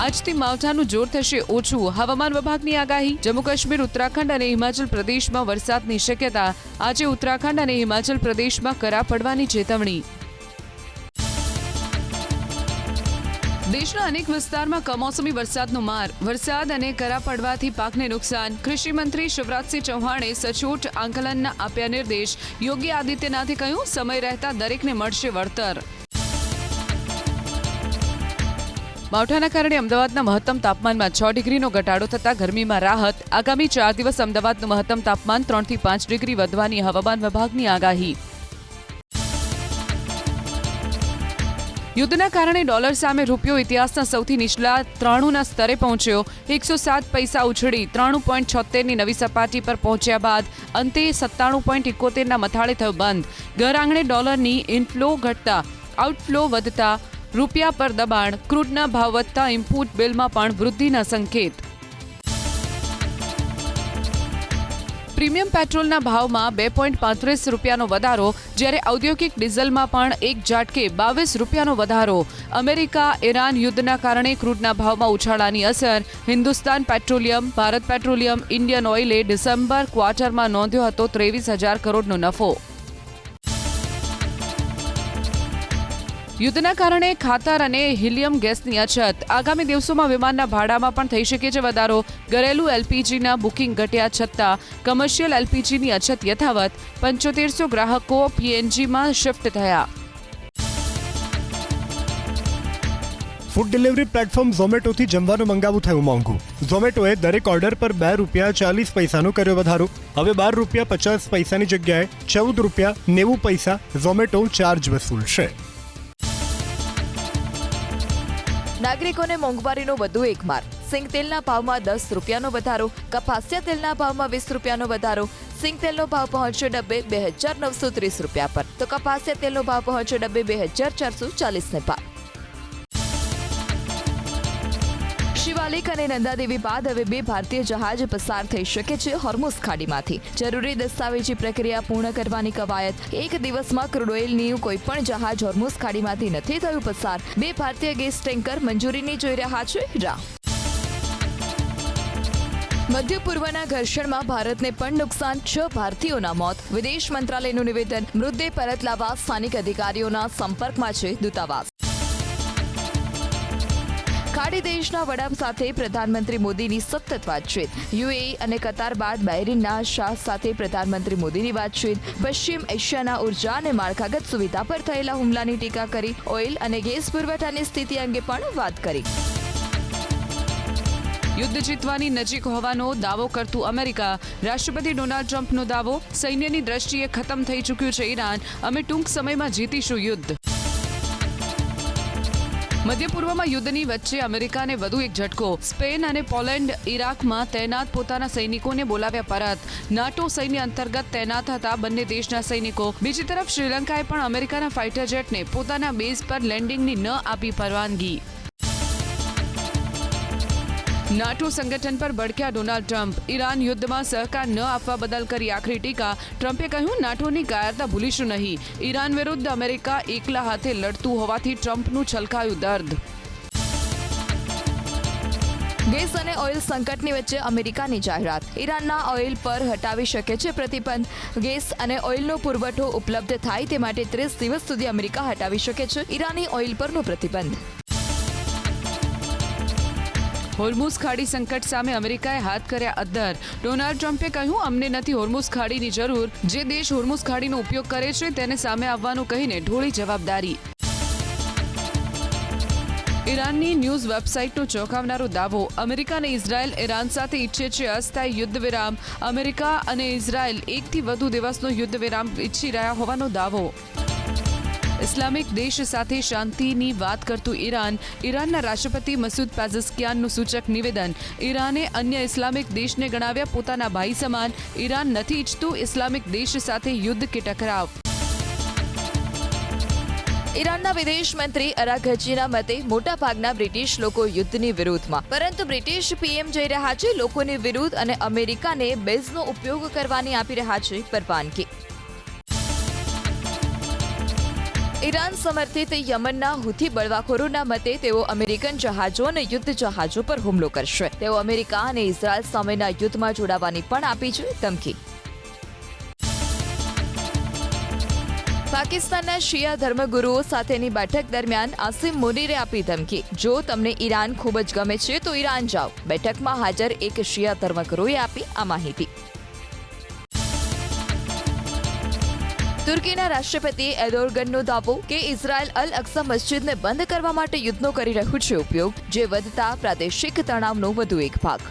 આજથી માવઠાનું જોર થશે ઓછું, હવામાન વિભાગની આગાહી. જમ્મુ કાશ્મીર, ઉત્તરાખંડ અને હિમાચલ પ્રદેશમાં વરસાદની શક્યતા. આજે ઉત્તરાખંડ અને હિમાચલ પ્રદેશમાં કરા પડવાની ચેતવણી. દેશના અનેક વિસ્તારમાં કમોસમી વરસાદનો માર. વરસાદ અને કરા પડવાથી પાકને નુકસાન. કૃષિ મંત્રી શિવરાજસિંહ ચૌહાણે સચોટ આંકલનના આપ્યા નિર્દેશ. યોગી આદિત્યનાથે કહ્યું, સમય રહેતા દરેકને મળશે વળતર. માવઠાના કારણે અમદાવાદના મહત્તમ તાપમાનમાં 6 ડિગ્રીનો ઘટાડો થતા ગરમીમાં રાહત. આગામી 4 દિવસ અમદાવાદનું મહત્તમ તાપમાન 3 થી 5 ડિગ્રી વધવાની હવામાન વિભાગની આગાહી. યુદ્ધના કારણે ડોલર સામે રૂપિયો ઇતિહાસના સૌથી નીચલા 93ના સ્તરે પહોંચ્યો. 107 પૈસા ઉછળી 93.76ની નવી સપાટી પર પહોંચ્યા બાદ અંતે 97.71ના મથાળે થયો બંધ. ઘર આંગણે ડોલરની ઇનફ્લો ઘટતા આઉટફ્લો વધતા રૂપિયા પર દબાણ. ક્રૂડના ભાવ વધતા ઇમ્પોર્ટ બિલમાં પણ વૃદ્ધિના સંકેત. પ્રીમિયમ પેટ્રોલના ભાવમાં 2.35 રૂપિયાનો વધારો, જ્યારે ઔદ્યોગિક ડીઝલમાં પણ એક ઝાટકે 22 રૂપિયાનો વધારો. અમેરિકા ઈરાન યુદ્ધના કારણે ક્રૂડના ભાવમાં ઉછાળાની અસર. Hindustan petroleum, Bharat petroleum, Indian ઓઇલે ડિસેમ્બર ક્વાર્ટરમાં નોંધ્યો હતો 23,000 કરોડનો નફો. યુદ્ધના કારણે ખાતર અને હિલિયમ ગેસની અછત. આગામી દિવસોમાં વિમાનના ભાડામાં પણ થઈ શકે છે વધારો. ઘરેલું એલપીજીના બુકિંગ ઘટ્યા છતાં કમર્શિયલ એલપીજીની અછત યથાવત. 7500 ગ્રાહકો પીએનજીમાં શિફ્ટ થયા. ફૂડ ડિલિવરી પ્લેટફોર્મ ઝોમેટોથી જમવાનું મંગાવવું થયું મોંઘું. ઝોમેટોએ દરેક ઓર્ડર પર ₹2.40 કર્યો વધારો. હવે ₹12.50ની જગ્યાએ ₹14.90 ઝોમેટો ચાર્જ વસૂલશે. નાગરિકોને મોંઘવારીનો વધુ એક માર. સિંગ તેલના ભાવમાં ₹10નો વધારો. કપાસિયા તેલના ભાવમાં ₹20નો વધારો. સિંગ તેલનો ભાવ પહોંચ્યો ડબ્બે ₹2,930 પર, તો કપાસિયા તેલનો ભાવ પહોંચ્યો ડબ્બે ₹2,440 પર. શિવાલિક અને નંદાદેવી બાદ હવે 2 ભારતીય જહાજ પસાર થઈ શકે છે હોર્મુઝ ખાડીમાંથી. જરૂરી દસ્તાવેજી પ્રક્રિયા પૂર્ણ કરવાની કવાયત. એક દિવસમાં ક્રૂડ ઓઇલનું કોઈ પણ જહાજ હોર્મુઝ ખાડીમાંથી નથી થયું પસાર. 2 ભારતીય ગેસ ટેન્કર મંજૂરીની જોઈ રહ્યા છે રાહ. મધ્ય પૂર્વના ઘર્ષણમાં ભારતને પણ નુકસાન. 6 ભારતીયોના મોત. વિદેશ મંત્રાલયનું નિવેદન. મૃતદેહ પરત લાવવા સ્થાનિક અધિકારીઓના સંપર્કમાં છે દૂતાવાસ. ખાડી દેશના વડા સાથે પ્રધાનમંત્રી મોદીની સતત વાતચીત. યુએઈ અને કતાર બાદ બહેરીનના શાહ સાથે પ્રધાનમંત્રી મોદીની વાતચીત. પશ્ચિમ એશિયાના ઉર્જા અને માળખાગત સુવિધા પર થયેલા હુમલાની ટીકા કરી. ઓઇલ અને ગેસ પુરવઠાની સ્થિતિ અંગે પણ વાત કરી. યુદ્ધ જીતવાની નજીક હોવાનો દાવો કરતું અમેરિકા. રાષ્ટ્રપતિ ડોનાલ્ડ ટ્રમ્પનો દાવો. સૈન્યની દ્રષ્ટિએ ખતમ થઈ ચૂક્યું છે ઈરાન. અમે ટૂંક સમયમાં જીતીશું યુદ્ધ. મધ્ય પૂર્વમાં યુદ્ધની વચ્ચે અમેરિકાને વધુ એક ઝટકો. સ્પેન અને પોલેન્ડ ઇરાકમાં તૈનાત પોતાના સૈનિકોને બોલાવ્યા પરત. નાટો સૈન્ય અંતર્ગત તૈનાત હતા બંને દેશના સૈનિકો. બીજી તરફ શ્રીલંકાએ પણ અમેરિકાના ફાઇટર જેટને પોતાના બેઝ પર લેન્ડિંગની ન આપી પરવાનગી. નાટો સંગઠન પર ભડક્યા ડોનાલ્ડ ટ્રમ્પ. ઈરાન યુદ્ધમાં સહકાર ન આપવા બદલ કરી આખરી ટીકા. ટ્રમ્પે કહ્યું, નાટોની કાયરતા ભૂલીશું નહીં. ઈરાન વિરુદ્ધ અમેરિકા એકલા હાથે લડતું હોવાથી ટ્રમ્પનું છલકાયું દર્દ. ગેસ અને ઓઇલ સંકટની વચ્ચે અમેરિકાની જાહેરાત. ઈરાનના ઓઇલ પર હટાવી શકે છે પ્રતિબંધ. ગેસ અને ઓઇલનો પુરવઠો ઉપલબ્ધ થાય તે માટે 30 દિવસ સુધી અમેરિકા હટાવી શકે છે ઈરાની ઓઇલ પરનો પ્રતિબંધ. હોર્મુઝ ખાડી સંકટ સામે અમેરિકાએ હાથ કર્યા અદ્ધર. ડોનાલ્ડ ટ્રમ્પે કહ્યું, અમને નથી હોર્મુઝ ખાડીની જરૂર. જે દેશ હોર્મુઝ ખાડીનો ઉપયોગ કરે છે તેને સામે આવવાનું કહીને ઢોળી જવાબદારી. ઈરાનની ન્યૂઝ વેબસાઇટનો ચોંકાવનારો દાવો. અમેરિકા અને ઇઝરાયલ ઈરાન સાથે ઈચ્છે છે અસ્થાયી યુદ્ધ વિરામ. અમેરિકા અને ઇઝરાયલ 1 થી વધુ દિવસનો યુદ્ધ વિરામ ઈચ્છી રહ્યા હોવાનો દાવો. ઇસ્લામિક દેશ સાથે શાંતિની વાત કરતું ઈરાન. ઈરાનના રાષ્ટ્રપતિ મસૂદ પેઝેશ્કિયાનનું સૂચક નિવેદન. ઈરાને અન્ય ઇસ્લામિક દેશને ગણાવ્યા પોતાના ભાઈ સમાન. ઈરાન નથી ઈચ્છતું ઇસ્લામિક દેશ સાથે યુદ્ધ કે ટકરાવ. ઈરાનના વિદેશ મંત્રી અરાઘચીના મતે મોટાભાગના બ્રિટિશ લોકો યુદ્ધની વિરુદ્ધમાં, પરંતુ બ્રિટિશ પીએમ જઈ રહ્યા છે લોકોની વિરુદ્ધ અને અમેરિકાને બેઝનો ઉપયોગ કરવાની આપી રહ્યા છે પરવાનગી. ઈરાન સમર્થિત યમનના હુથી બળવાખોરોના મતે તેઓ અમેરિકન જહાજો અને યુદ્ધ જહાજો પર હુમલો કરશે. તેઓ અમેરિકા અને ઇઝરાયલ સામેના યુદ્ધમાં જોડાવાની પણ આપી છે ધમકી. પાકિસ્તાનના શિયા ધર્મગુરુઓ સાથેની બેઠક દરમિયાન આસિમ મુનીરે આપી ધમકી. જો તમને ઈરાન ખૂબ જ ગમે છે તો ઈરાન જાઓ. બેઠકમાં હાજર એક શિયા ધર્મગુરુએ આપી આ માહિતી. તુર્કીના રાષ્ટ્રપતિ એર્દોગનનો દાવો કે ઇઝરાયલ અલ અક્સા મસ્જિદને બંધ કરવા માટે યુદ્ધનો કરી રહ્યું છે ઉપયોગ, જે વધતા પ્રાદેશિક તણાવનો વધુ એક ભાગ.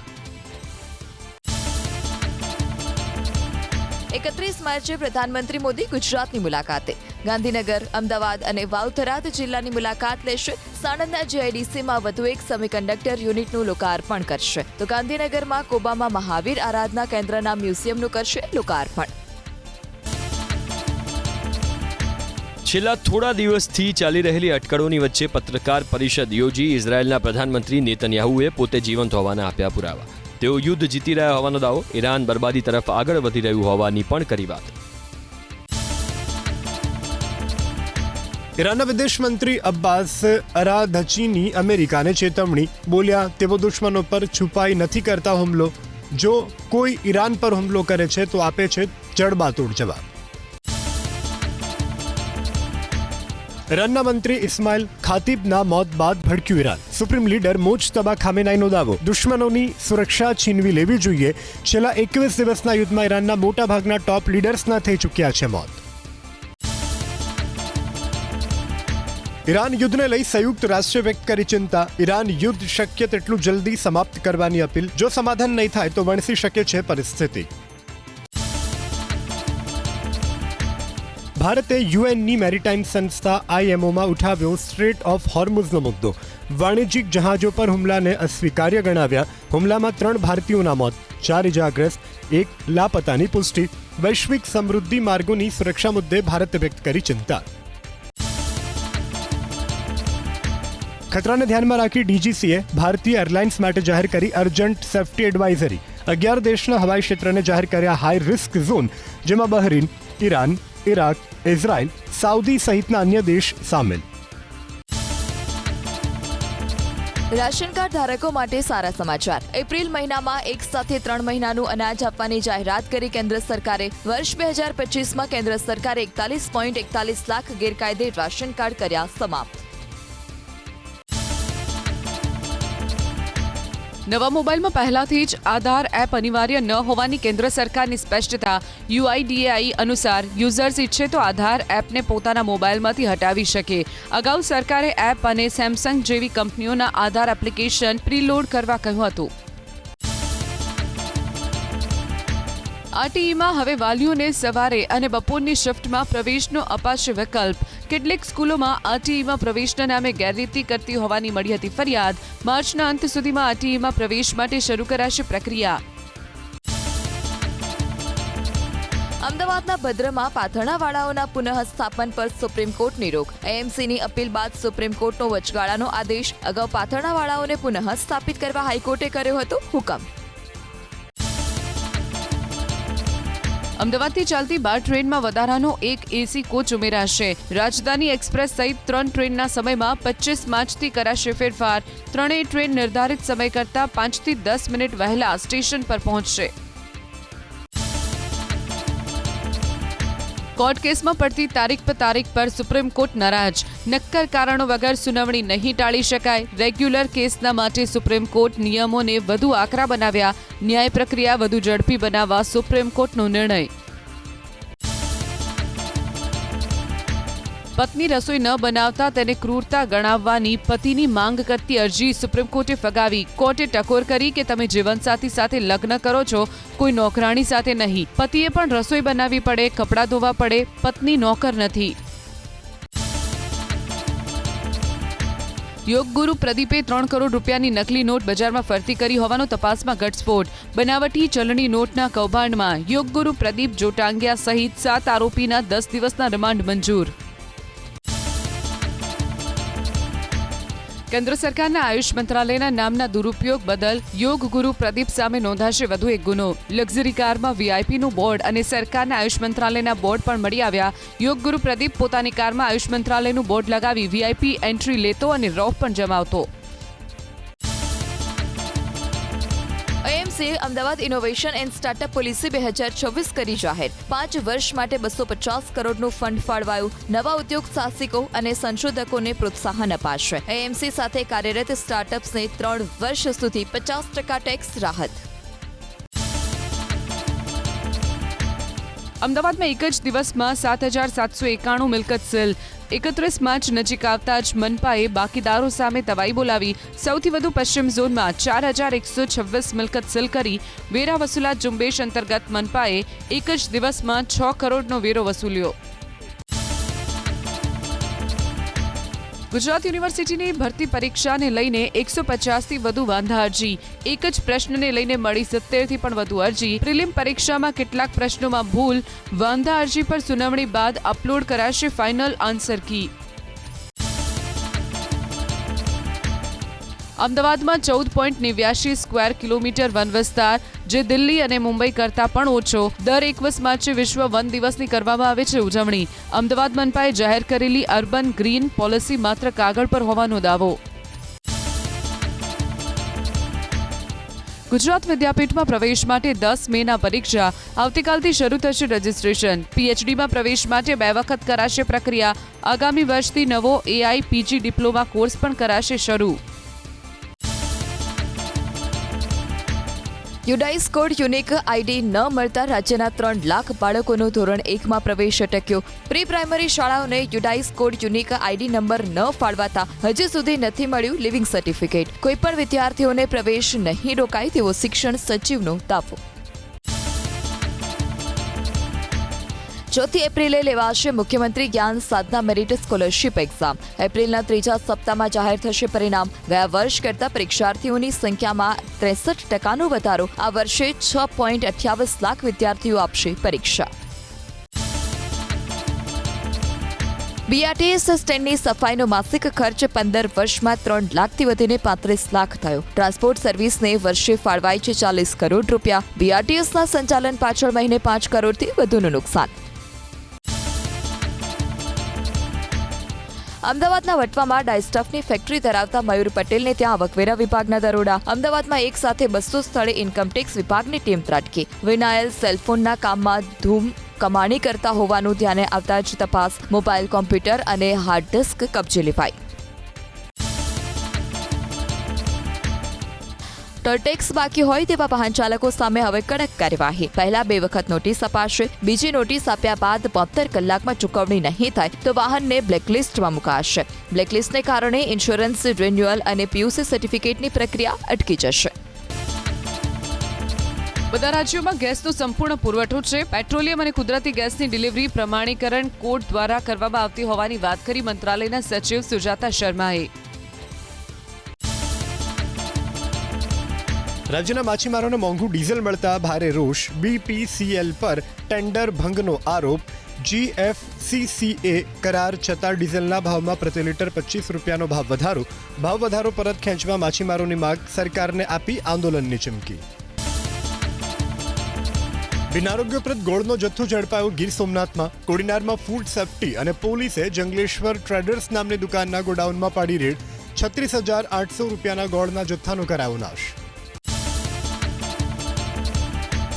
31 માર્ચે પ્રધાનમંત્રી મોદી ગુજરાતની મુલાકાતે. ગાંધીનગર, અમદાવાદ અને વાવ-થરાદ જિલ્લાની મુલાકાત લેશે. સાણંદના જીઆઈડીસીમાં વધુ એક સેમિકન્ડક્ટર યુનિટનું લોકાર્પણ કરશે. તો ગાંધીનગરમાં કોબામાં મહાવીર આરાધના કેન્દ્રના મ્યુઝિયમનું કરશે લોકાર્પણ. છેલ્લા થોડા દિવસથી ચાલી રહેલી અટકળોની વચ્ચે પત્રકાર પરિષદ યોજી ઇઝરાયેલના પ્રધાનમંત્રી નેતન્યાહુએ પોતે જીવંત હોવાના આપ્યા પુરાવા. તેઓ યુદ્ધ જીતી રહ્યા હોવાનો દાવો, ઈરાન બરબાદી તરફ આગળ વધી રહ્યું હોવાની પણ કરી વાત. ઈરાનના વિદેશ મંત્રી અબ્બાસ અરાઘચીની અમેરિકાને ચેતવણી. બોલ્યા, તેઓ દુશ્મનો પર છુપાઈ નથી કરતા હુમલો. જો કોઈ ઈરાન પર હુમલો કરે છે તો આપે છે જડબાતોડ જવાબ. ઈરાનના મંત્રી ઇસ્માઇલ ખાતીબના મોત બાદ ભડક્યું ઈરાન. સુપ્રીમ લીડર મોજતબા ખામેનાઈનો દાવો, દુશ્મનોની સુરક્ષા છીનવી લેવી જોઈએ. છેલ્લા 21 દિવસના યુદ્ધમાં ઈરાનના મોટાભાગના ટોપ લીડર્સના થઈ ચૂક્યા છે મોત. ઈરાન યુદ્ધને લઈ સંયુક્ત રાષ્ટ્રે વ્યક્ત કરી ચિંતા. ઈરાન યુદ્ધ શક્ય તેટલું જલ્દી સમાપ્ત કરવાની અપીલ. જો સમાધાન નહીં થાય તો વણસી શકે છે પરિસ્થિતિ. ભારતે યુએનની મેરીટાઈમ સંસ્થા IMOમાં ઉઠાવ્યો સ્ટ્રેટ ઓફ હોર્મુઝનો મુદ્દો. વાણિજ્યિક જહાજો પર હુમલાને અસ્વીકાર્ય ગણાવ્યા. હુમલામાં 3 ભારતીયોના મોત, 4 ઇજાગ્રસ્ત, 1 લાપતાની પુષ્ટિ. વૈશ્વિક સમૃદ્ધિ માર્ગોની સુરક્ષા મુદ્દે ભારતે વ્યક્ત કરી ચિંતા. ખતરાને ધ્યાનમાં રાખી DGCએ ભારતીય એરલાઇન્સ માટે જાહેર કરી અર્જન્ટ સેફ્ટી એડવાઇઝરી. 11 દેશના હવાઈ ક્ષેત્રને જાહેર કર્યા હાઈ રિસ્ક ઝોન, જેમાં Bahrain, Iran, Iraq, Israel, Saudi સહિતના અન્ય દેશ સામેલ. રાશન કાર્ડ ધારકો માટે સારા સમાચાર. એપ્રિલ મહિનામાં એક સાથે 3 મહિનાનું અનાજ આપવાની જાહેરાત કરી કેન્દ્ર સરકારે. વર્ષ 2025માં કેન્દ્ર સરકારે 41.41 લાખ ગેરકાયદે રાશન કાર્ડ કર્યા સમાપ્ત. નવા મોબાઈલમાં પહેલાથી જ આધાર એપ અનિવાર્ય ન હોવાની કેન્દ્ર સરકારની સ્પષ્ટતા. UIDAI અનુસાર યુઝર્સ ઈચ્છે તો આધાર એપને પોતાના મોબાઈલમાંથી હટાવી શકે. અગાઉ સરકારે એપ અને સેમસંગ જેવી કંપનીઓના આધાર એપ્લિકેશન પ્રીલોડ કરવા કહ્યું હતું. RTEમાં હવે વાલીઓને સવારે અને બપોરની શિફ્ટમાં પ્રવેશનો અપાશે વિકલ્પ. કેટલીક સ્કૂલોમાં RTEમાં પ્રવેશના નામે ગેરરીતિ કરતી હોવાની મળી હતી ફરિયાદ. માર્ચના અંત સુધીમાં RTEમાં પ્રવેશ માટે શરૂ કરાશે પ્રક્રિયા. અમદાવાદના ભદ્રમાં પાથરણાવાળાઓના પુનઃસ્થાપન પર સુપ્રીમ કોર્ટની રોક. AMCની અપીલ બાદ સુપ્રીમ કોર્ટનો વચગાળાનો આદેશ. અગાઉ પાથરણાવાળાઓને પુનઃસ્થાપિત કરવા હાઈકોર્ટે કર્યો હતો હુકમ. અમદાવાદથી ચાલતી 12 ટ્રેનમાં વધારાનો એક AC કોચ ઉમેરાશે. રાજધાની એક્સપ્રેસ સહિત 3 ટ્રેનના સમયમાં 25 માર્ચથી કરાશે ફેરફાર. 3 ટ્રેન નિર્ધારિત સમય કરતાં 5 થી 10 મિનિટ વહેલા સ્ટેશન પર પહોંચશે. કોર્ટ કેસમાં પડતી તારીખ પર સુપ્રીમ કોર્ટ નારાજ. નક્કર કારણો વગર સુનાવણી નહીં ટાળી શકાય. રેગ્યુલર કેસના માટે સુપ્રીમ કોર્ટ નિયમોને વધુ આકરા બનાવ્યા. ન્યાય પ્રક્રિયા વધુ ઝડપી બનાવવા સુપ્રીમ કોર્ટનો નિર્ણય. પત્ની રસોઈ ન બનાવતા તેને ક્રૂરતા ગણાવવાની પતિની માંગ કરતી અરજી સુપ્રીમ કોર્ટે ફગાવી. કોર્ટે ટકોર કરી કે તમે જીવનસાથી સાથે લગ્ન કરો છો, કોઈ નોકરાણી સાથે નહીં. પતિએ પણ રસોઈ બનાવવી પડે, કપડાં ધોવા પડે, પત્ની નોકર નથી. યોગ ગુરુ પ્રદીપે 3 કરોડ રૂપિયાની નકલી નોટ બજારમાં ફરતી કરી હોવાનો તપાસમાં ઘટસ્ફોટ. બનાવટી ચલણી નોટના કૌભાંડમાં યોગ ગુરુ પ્રદીપ જોટાંગિયા સહિત 7 આરોપીના 10 દિવસના રિમાન્ડ મંજૂર. કેન્દ્ર સરકારના આયુષ મંત્રાલયના નામના દુરુપયોગ બદલ યોગ ગુરુ પ્રદીપ સામે નોંધાશે વધુ એક ગુનો. લક્ઝરી કારમાં વીઆઈપીનું બોર્ડ અને સરકારના આયુષ મંત્રાલયના બોર્ડ પણ મળી આવ્યા. યોગ ગુરુ પ્રદીપ પોતાની કારમાં આયુષ મંત્રાલયનું બોર્ડ લગાવી વીઆઈપી એન્ટ્રી લેતો અને રોફ પણ જમાવતો. AMC Ahmedabad innovation and startup policy 2026 કરી જાહેર. 5 વર્ષ માટે 250 કરોડનું ફંડ ફાળવાયું. નવા ઉદ્યોગ સાહસિકો અને સંશોધકોને પ્રોત્સાહન અપાશે. એએમસી સાથે કાર્યરત સ્ટાર્ટઅપ્સને 3 વર્ષ સુધી 50% ટેક્સ રાહત. અમદાવાદમાં એક જ દિવસમાં 7,791 મિલકત સીલ. 31 માર્ચ નજીક આવતા જ મનપાએ બાકીદારો સામે તવાઈ બોલાવી. સૌથી વધુ પશ્ચિમ ઝોનમાં 4,126 મિલકત સીલ કરી વેરા વસૂલાત ઝુંબેશ અંતર્ગત મનપાએ એક જ દિવસમાં 6 કરોડનો વેરો વસૂલ્યો. ગુજરાત યુનિવર્સિટીની ભરતી પરીક્ષાને લઈને 150થી વધુ વાંધા અરજી. એક જ પ્રશ્નને લઈને મળી 70થી પણ વધુ અરજી. પ્રિલિમ પરીક્ષામાં કેટલાક પ્રશ્નોમાં ભૂલ. વાંધા અરજી પર સુનાવણી બાદ અપલોડ કરાશે ફાઇનલ આન્સર કી. અમદાવાદમાં 14.89 સ્ક્વેર કિલોમીટર વન વિસ્તાર, જે દિલ્હી અને મુંબઈ કરતાં પણ ઓછો. દર 21 માર્ચે વિશ્વ વન દિવસની કરવામાં આવે છે ઉજવણી. અમદાવાદ મનપાએ જાહેર કરેલી અર્બન ગ્રીન પોલિસી માત્ર કાગળ પર હોવાનો દાવો. ગુજરાત વિદ્યાપીઠમાં પ્રવેશ માટે 10 મેના પરીક્ષા. આવતીકાલથી શરૂ થશે રજીસ્ટ્રેશન. પીએચડીમાં પ્રવેશ માટે 2 વખત કરાશે પ્રક્રિયા. આગામી વર્ષથી નવો એઆઈ પીજી ડિપ્લોમા કોર્સ પણ કરાશે શરૂ. યુડાઇસ કોડ યુનિક આઈડી ન મળતા રાજ્યના 3 લાખ બાળકોનો ધોરણ 1માં પ્રવેશ અટક્યો. પ્રી પ્રાઇમરી શાળાઓને UDISE code unique ID number ન ફાળવાતા હજી સુધી નથી મળ્યું લિવિંગ સર્ટિફિકેટ. કોઈપણ વિદ્યાર્થીઓને પ્રવેશ નહીં રોકાય તેવો શિક્ષણ સચિવનો દાવો. 4 એપ્રિલે લેવાશે મુખ્યમંત્રી જ્ઞાન સાધના મેરિટ સ્કોલરશીપ એક્ઝામ. એપ્રિલના 3જા સપ્તાહમાં જાહેર થશે પરિણામ. ગયા વર્ષ કરતાં પરીક્ષાર્થીઓની સંખ્યામાં 63% વધારો. આ વર્ષે 6.28 લાખ વિદ્યાર્થીઓ આપશે પરીક્ષા. બીઆરટીએસ સ્ટેન્ડની સફાઈનો માસિક ખર્ચ 15 વર્ષમાં 3 લાખથી વધીને 35 લાખ થયો. ટ્રાન્સપોર્ટ સર્વિસને વર્ષે ફાળવાય છે 40 કરોડ રૂપિયા. બીઆરટીએસના સંચાલન પાછળ મહિને 5 કરોડથી વધુનું નુકસાન. અમદાવાદના વટવામાં ડાયસ્ટફની ફેક્ટરી ધરાવતા મયુર પટેલને ત્યાં આવકવેરા વિભાગના દરોડા. અમદાવાદમાં એક સાથે 200 સ્થળે ઇન્કમટેક્સ વિભાગની ટીમ ત્રાટકી. વિનાયલ સેલફોનના કામમાં ધૂમ કમાણી કરતા હોવાનું ધ્યાને આવતા જ તપાસ. મોબાઈલ કોમ્પ્યુટર અને હાર્ડ ડિસ્ક કબજે લેવાઈ. ટોલટેક્સ બાકી હોય તેવા વાહન ચાલકો સામે હવે કડક કાર્યવાહી. પહેલા 2 વખત નોટિસ અપાશે. બીજી નોટિસ આપ્યા બાદ 72 કલાકમાં ચૂકવણી નહીં થાય તો વાહનને બ્લેકલિસ્ટમાં મુકાશે. બ્લેકલિસ્ટને કારણે ઇન્સ્યોરન્સ રિન્યુઅલ અને પીયુસી સર્ટિફિકેટની પ્રક્રિયા અટકી જશે. બધા રાજ્યોમાં ગેસનો સંપૂર્ણ પુરવઠો છે. પેટ્રોલિયમ અને કુદરતી ગેસની ડિલિવરી પ્રમાણીકરણ કોડ દ્વારા કરવામાં આવતી હોવાની વાત કરી મંત્રાલયના સચિવ સુજાતા શર્માએ. રાજ્યના માછીમારોને મોંઘું ડીઝલ મળતા ભારે રોષ. બીપીસીએલ પર ટેન્ડર ભંગનો આરોપ. જીએફસીસીએ કરાર છતાં ડીઝલના ભાવમાં પ્રતિ લિટર 25 રૂપિયાનો ભાવ વધારો. ભાવ વધારો પરત ખેંચવા માછીમારોની માંગ. સરકારને આપી આંદોલનની ચીમકી. બિનારોગ્યપ્રદ ગોળનો જથ્થો ઝડપાયો ગીર સોમનાથમાં. કોડીનારમાં ફૂડ સેફ્ટી અને પોલીસે જંગલેશ્વર ટ્રેડર્સ નામની દુકાનના ગોડાઉનમાં પાડી રેડ. 36,800 રૂપિયાના ગોળના જથ્થાનો કરાયો નાશ.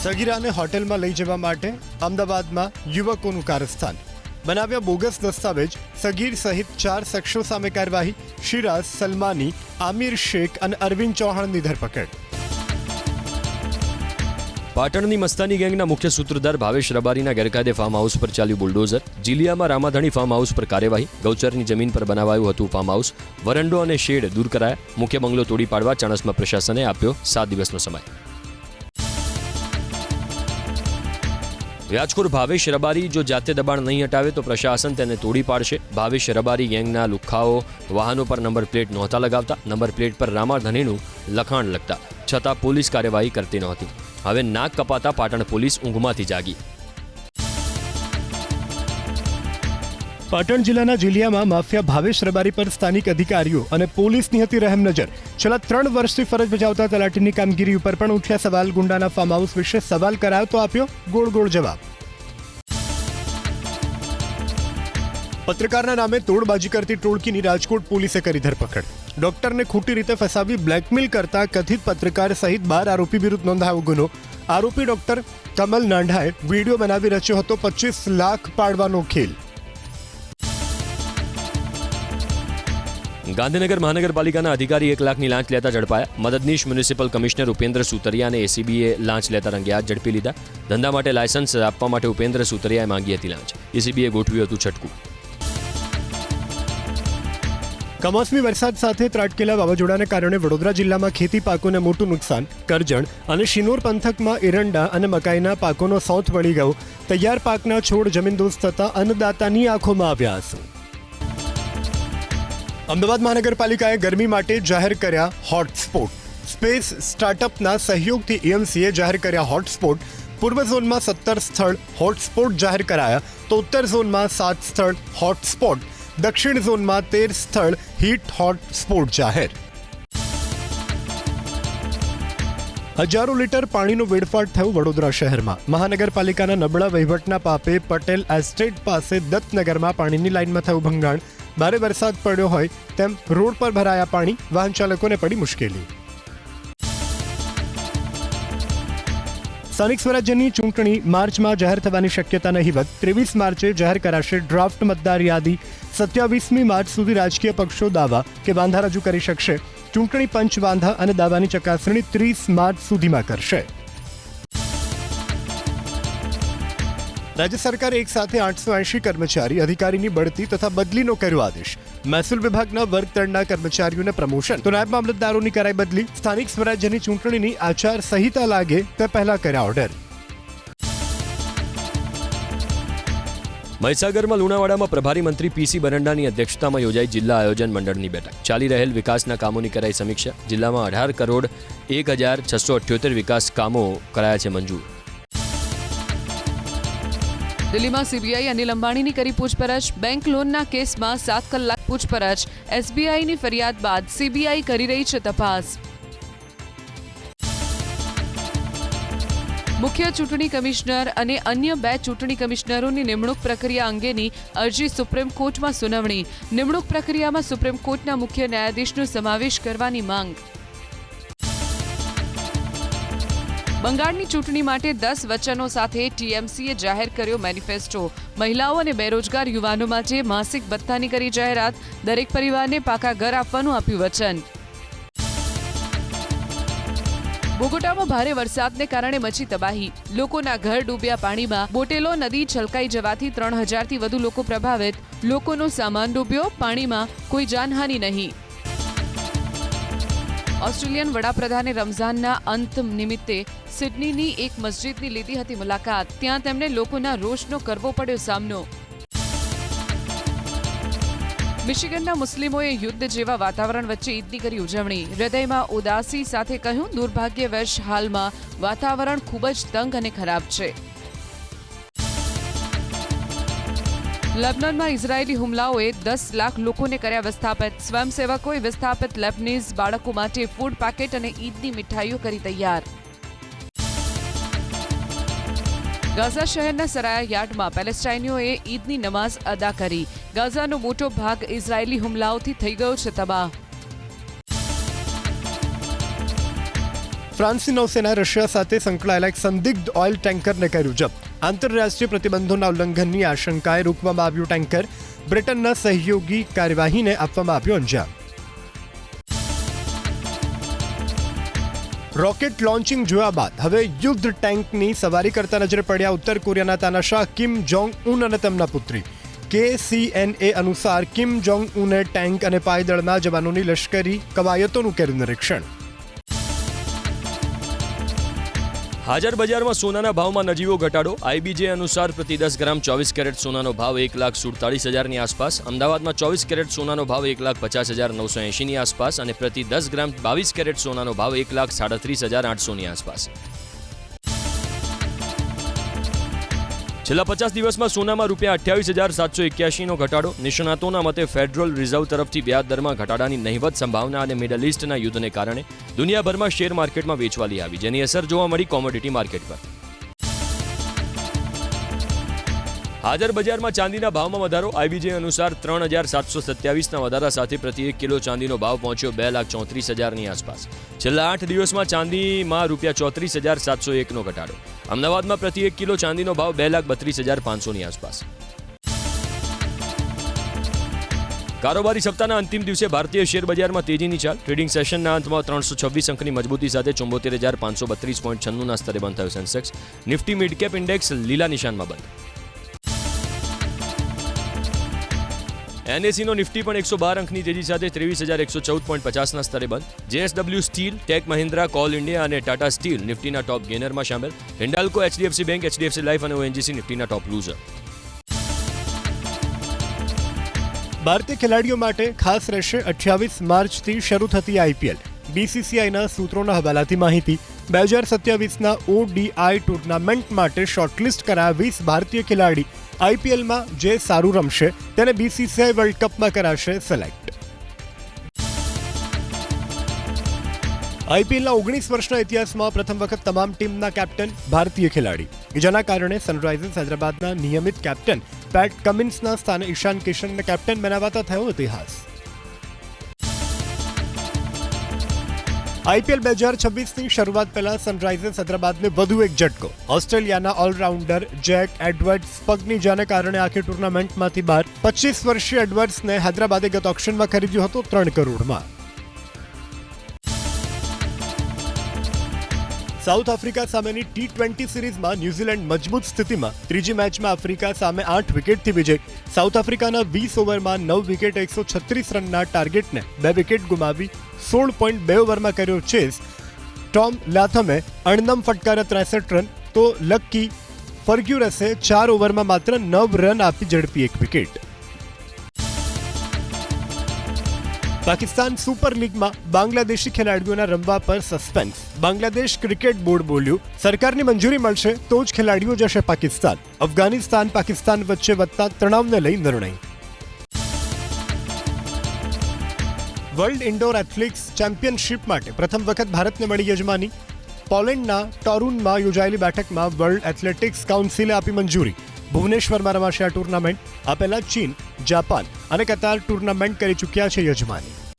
સગીરાને હોટેલમાં લઈ જવા માટે અમદાવાદમાં યુવકોનું કારસ્તાન. બનાવ્યા બોગસ દસ્તાવેજ. સગીર સહિત 4 શખ્સો સામે કાર્યવાહી. શિરાઝ, સલમાની, આમિર શેખ અને અરવિંદ ચૌહાણની ધરપકડ. પાટણની મસ્તાની ગેંગના મુખ્ય સૂત્રધાર ભાવેશ રબારીના ગેરકાયદે ફાર્મ હાઉસ પર ચાલ્યું બુલડોઝર. જીલિયામાં રામાધણી ફાર્મ હાઉસ પર કાર્યવાહી. ગૌચરની જમીન પર બનાવાયું હતું ફાર્મ હાઉસ. વરંડો અને શેડ દૂર કરાયા. મુખ્ય બંગલો તોડી પાડવા ચાણસ્મા પ્રશાસને આપ્યો 7 દિવસનો સમય. વ્યાજખોર ભાવેશ રબારી જો જાતે દબાણ નહીં હટાવે તો પ્રશાસન તેને તોડી પાડશે. ભાવેશ રબારી ગેંગના લુખ્ખાઓ વાહનો પર નંબર પ્લેટ નહોતા લગાવતા. નંબર પ્લેટ પર રામાધણીનું લખાણ લખતા. છતાં પોલીસ કાર્યવાહી કરતી નહોતી. હવે નાક કપાતા પાટણ પોલીસ ઊંઘમાંથી જાગી. પાટણ જિલ્લાના જીલિયામાં માફિયા ભાવેશ રબારી પર સ્થાનિક અધિકારીઓ અને પોલીસની હતી રહેમ નજર. છેલ્લા 3 વર્ષથી ફરજ બજાવતા તલાટીની કામગીરી ઉપર પણ ઉઠ્યા સવાલ. ગુંડાના ફાર્મ હાઉસ વિશે સવાલ કરાયો તો આપ્યો ગોળ ગોળ જવાબ. પત્રકારના નામે તોડબાજી કરતી ટોળકીની રાજકોટ પોલીસે કરી ધરપકડ. ડોક્ટરને ખોટી રીતે ફસાવી બ્લેકમેલ કરતા કથિત પત્રકાર સહિત 12 આરોપી વિરુદ્ધ નોંધાયો ગુનો. આરોપી ડોક્ટર કમલ નાંઢાએ વિડીયો બનાવી રચ્યો હતો 25 લાખ પાડવાનો ખેલ. ગાંધીનગર મહાનગરપાલિકાના અધિકારી 1 લાખની લાંચ લેતા ઝડપાયા. મદદનીશ મ્યુનિસિપલ કમિશનર ઉપેન્દ્ર સુતરિયા અને એસીબીએ લાંચ લેતા રંગે હાથ ઝડપી લીધા. ધંધા માટે લાયસન્સ આપવા માટે ઉપેન્દ્ર સુતરિયાએ માંગી હતી લાંચ. એસીબીએ ગોઠવ્યું હતું છટકું. કમોસમી વરસાદ સાથે ત્રાટકેલા વાવાઝોડાને કારણે વડોદરા જિલ્લામાં ખેતી પાકોને મોટું નુકસાન. કરજણ અને શિનોર પંથકમાં એરંડા અને મકાઈના પાકોનો સૌથ વળી ગયો. તૈયાર પાકના છોડ જમીનદોસ્ત થતા અન્નદાતાની આંખોમાં આવ્યા આંસુ. અમદાવાદ મહાનગરપાલિકાએ ગરમી માટે જાહેર કર્યા હોટસ્પોટ. સ્પેસ સ્ટાર્ટઅપના સહયોગથી એએમસીએ જાહેર કર્યા હોટસ્પોટ. પૂર્વ ઝોનમાં 17 સ્થળ હોટસ્પોટ જાહેર કરાયા તો ઉત્તર ઝોનમાં 7 સ્થળ હોટસ્પોટ. દક્ષિણ ઝોનમાં 13 સ્થળ હીટ હોટસ્પોટ જાહેર. હજારો લીટર પાણીનો વેડફાટ થયો વડોદરા શહેરમાં. મહાનગરપાલિકાના નબળા વહીવટના પાપે પટેલ એસ્ટેટ પાસે દત્તનગરમાં પાણીની લાઇનમાં થયું ભંગાણ. ભારે વરસાદ પડ્યો હોય તેમ રોડ પર ભરાયા પાણી. વાહન ચાલકોને પડી મુશ્કેલી. સ્થાનિક સ્વરાજ્યની ચૂંટણી માર્ચમાં જાહેર થવાની શક્યતા નહીવત. 23 માર્ચે જાહેર કરાશે ડ્રાફ્ટ મતદાર યાદી. 27મી માર્ચ સુધી રાજકીય પક્ષો દાવા કે વાંધા રજૂ કરી શકશે. ચૂંટણી પંચ વાંધા અને દાવાની ચકાસણી 30 માર્ચ સુધીમાં કરશે. રાજ્ય સરકારે એક સાથે 880 કર્મચારી અધિકારીની બઢતી તથા બદલીનો કર્યો આદેશ. મહેસૂલ વિભાગના વર્ગ 3ના કર્મચારીઓને પ્રમોશન તો નાયબ મામલતદારોની કરાઈ બદલી. સ્થાનિક સ્વરાજ્યની ચૂંટણીની આચાર સંહિતા લાગે તે પહેલા કર્યા ઓર્ડર. મહીસાગરમાં લુણાવાડામાં પ્રભારી મંત્રી પીસી બરંડાની અધ્યક્ષતામાં યોજાઈ જિલ્લા આયોજન મંડળની બેઠક. ચાલી રહેલ વિકાસના કામોની કરાઈ સમીક્ષા. જિલ્લામાં 18 કરોડ 1,678 વિકાસ કામો કરાયા છે મંજૂર. દિલ્હીમાં સીબીઆઈ અનિલ અંબાણીની કરી પૂછપરછ. બેંક લોનના કેસમાં 7 કલાક પૂછપરછ. એસબીઆઈની ફરિયાદ બાદ સીબીઆઈ કરી રહી છે તપાસ. મુખ્ય ચૂંટણી કમિશનર અને અન્ય 2 ચૂંટણી કમિશનરોની નિમણૂક પ્રક્રિયા અંગેની અરજી સુપ્રીમ કોર્ટમાં સુનાવણી. નિમણૂક પ્રક્રિયામાં સુપ્રીમ કોર્ટના મુખ્ય ન્યાયાધીશનો સમાવેશ કરવાની માંગ. બંગાળની ચૂંટણી માટે 10 વચનો સાથે ટીએમસીએ જાહેર કર્યો મેનિફેસ્ટો. મહિલાઓ અને બેરોજગાર યુવાનો માટે માસિક ભથ્થાની કરી જાહેરાત. દરેક પરિવારને પાકા ઘર આપવાનું આપ્યું વચન. બોગોટામાં ભારે વરસાદને કારણે મચી તબાહી. લોકોના ઘર ડૂબ્યા પાણીમાં. બોટેલો નદી છલકાઈ જવાથી 3000થી વધુ લોકો પ્રભાવિત. લોકોનો સામાન ડૂબ્યો પાણીમાં. કોઈ જાનહાનિ નહીં. ઓસ્ટ્રેલિયન વડાપ્રધાને રમઝાનના અંત નિમિત્તે સિડનીની એક મસ્જિદની લીધી હતી મુલાકાત. ત્યાં તેમને લોકોના રોષનો કરવો પડ્યો સામનો. મિશિગનના મુસ્લિમોએ યુદ્ધ જેવા વાતાવરણ વચ્ચે ઈદની કરી ઉજવણી. હૃદયમાં ઉદાસી સાથે કહ્યું દુર્ભાગ્યવશ હાલમાં વાતાવરણ ખૂબ જ તંગ અને ખરાબ છે. લેબનનમાં ઇઝરાયેલી હુમલાઓએ 10 લાખ લોકોને કર્યા વિસ્થાપિત. સ્વયંસેવકોએ વિસ્થાપિત લેબનીઝ બાળકો માટે ફૂડ પેકેટ અને ઈદની મીઠાઈઓ કરી તૈયાર. ગાઝા શહેરના સરાયા યાર્ડમાં પેલેસ્ટાઈનીઓએ ઈદની નમાઝ અદા કરી. ગાઝાનો મોટો ભાગ ઇઝરાયેલી હુમલાઓથી થઈ ગયો છે તબાહ. ફ્રાન્સની નૌસેના રશિયા સાથે સંકળાયેલા એક સંદિગ્ધ ઓઇલ ટેન્કરને કર્યું જપ્ત. આંતરરાષ્ટ્રીય પ્રતિબંધોના ઉલ્લંઘનની આશંકાએ રોકવામાં આવ્યું ટેન્કર. બ્રિટનના સહયોગી કાર્યવાહીને આપવામાં આવ્યો અંજામ. રોકેટ લોન્ચિંગ જોયા બાદ હવે યુદ્ધ ટેન્કની સવારી કરતા નજરે પડ્યા ઉત્તર કોરિયાના તાનાશાહ કિમ જોંગ ઉન અને તેમના પુત્રી. KCNA અનુસાર કિમ જોંગ ઉને ટેન્ક અને પાયદળના જવાનોની લશ્કરી કવાયતોનું કર્યું નિરીક્ષણ. હાજર બજારમાં સોનાના ભાવમાં નજીવો ઘટાડો. આઈબીજે અનુસાર પ્રતિ 10 ગ્રામ 24 કેરેટ સોનાનો ભાવ 1,47,000ની આસપાસ. અમદાવાદમાં 24 કેરેટ સોનાનો ભાવ 1,50,980ની આસપાસ અને પ્રતિ 10 ગ્રામ 22 કેરેટ સોનાનો ભાવ 1,37,800ની આસપાસ. છેલ્લા 50 દિવસમાં સોનામાં ₹28,781નો ઘટાડો. નિષ્ણાતોના મતે ફેડરલ રિઝર્વ તરફથી વ્યાજ દરમાં ઘટાડાની નહિવત સંભાવના અને મિડલ ઈસ્ટના યુદ્ધને કારણે દુનિયાભરમાં શેર માર્કેટમાં વેચવાલી આવી, જેની અસર જોવા મળી કોમોડિટી માર્કેટ પર. હાજર બજારમાં ચાંદીના ભાવમાં વધારો. આઈબીજે અનુસાર 3,727ના વધારા સાથે પ્રતિ 1 કિલો ચાંદીનો ભાવ પહોંચ્યો 2,34,000ની આસપાસ. છેલ્લા 8 દિવસમાં ચાંદીમાં ₹34,701નો ઘટાડો. અમદાવાદમાં પ્રતિ 1 કિલો ચાંદીનો ભાવ 2,32,500ની આસપાસ. કારોબારી સપ્તાહના અંતિમ દિવસે ભારતીય શેર બજારમાં તેજીની ચાલ. ટ્રેડિંગ સેશનના અંતમાં 326 અંકની મજબૂતી સાથે 74,532.96ના સ્તરે બંધ થયો Sensex. Nifty mid cap index લીલા નિશાનમાં બંધ. એનએસઈનો નિફ્ટી પણ 112 અંકની તેજી સાથે 23,114.50ના સ્તરે બંધ. JSW steel, Tech Mahindra, Coal India અને ટાટા સ્ટીલ નિફ્ટીના ટોપ ગેનરમાં સામેલ. Hindalco, HDFC Bank, HDFC Life અને ઓએનજીસી નિફ્ટીના ટોપ લૂઝર. ભારતીય ખેલાડીઓ માટે ખાસ રહેશે 28 માર્ચથી શરૂ થતી આઈપીએલ. બીસીસીઆઈના સૂત્રોના હવાલાથી માહિતી. 2027ના ઓડીઆઈ ટુર્નામેન્ટ માટે શોર્ટલિસ્ટ કરાયા 20 ભારતીય ખેલાડી આઈપીએલમાં જે સારું રમશે તેને બીસીસીઆઈ વર્લ્ડ કપમાં કરાશે સિલેક્ટ. આઈપીએલના 19 વર્ષના ઇતિહાસમાં પ્રથમ વખત તમામ ટીમના કેપ્ટન ભારતીય ખેલાડી, જેના કારણે સનરાઇઝર્સ હૈદરાબાદના નિયમિત કેપ્ટન પેટ કમિન્સના સ્થાને ઈશાન કિશનને કેપ્ટન બનાવાતા થયો ઇતિહાસ. આઈપીએલ 2026ની શરૂઆત પહેલા સનરાઇઝર્સ હૈદરાબાદને વધુ એક ઝટકો. ઓસ્ટ્રેલિયાના ઓલરાઉન્ડર જેક એડવર્ડ્સ પગની ઇજાને કારણે આખી ટુર્નામેન્ટમાંથી બહાર. 25 વર્ષીય એડવર્ડ્સને હૈદરાબાદે ગત ઓક્શનમાં ખરીદ્યો હતો 3 કરોડમાં. સાઉથ આફ્રિકા સામેની ટી20 સિરીઝમાં ન્યૂઝીલેન્ડ મજબૂત સ્થિતિમાં. ત્રીજી મેચમાં આફ્રિકા સામે 8 વિકેટથી વિજય. સાઉથ આફ્રિકાના 20 ઓવરમાં 9 વિકેટ 136 રનના ટાર્ગેટને 2 વિકેટ ગુમાવી 16.2 ઓવરમાં કર્યો ચેસ. ટોમ લાથમે અણનમ ફટકાર્યા 63 રન, તો લક્કી ફર્ગ્યુરસે 4 ઓવરમાં માત્ર 9 રન આપી ઝડપી 1 વિકેટ. પાકિસ્તાન સુપર લીગમાં બાંગ્લાદેશી ખેલાડીઓના રમવા પર સસ્પેન્સ. બાંગ્લાદેશ ક્રિકેટ બોર્ડ બોલ્યું, સરકારની મંજૂરી મળશે તો જ ખેલાડીઓ જશે પાકિસ્તાન. અફઘાનિસ્તાન પાકિસ્તાન વચ્ચે વધતા તણાવને લઈ નિર્ણય. વર્લ્ડ ઇન્ડોર એથ્લેટિક્સ ચેમ્પિયનશિપ માટે પ્રથમ વખત ભારતને મળી યજમાની. પોલેન્ડના ટોરુનમાં યોજાયેલી બેઠકમાં વર્લ્ડ એથ્લેટિક્સ કાઉન્સિલે આપી મંજૂરી. ભુવનેશ્વરમાં રમાશે આ ટુર્નામેન્ટ. આ પહેલા ચીન, જાપાન અને કતાર ટુર્નામેન્ટ કરી ચૂક્યા છે યજમાની.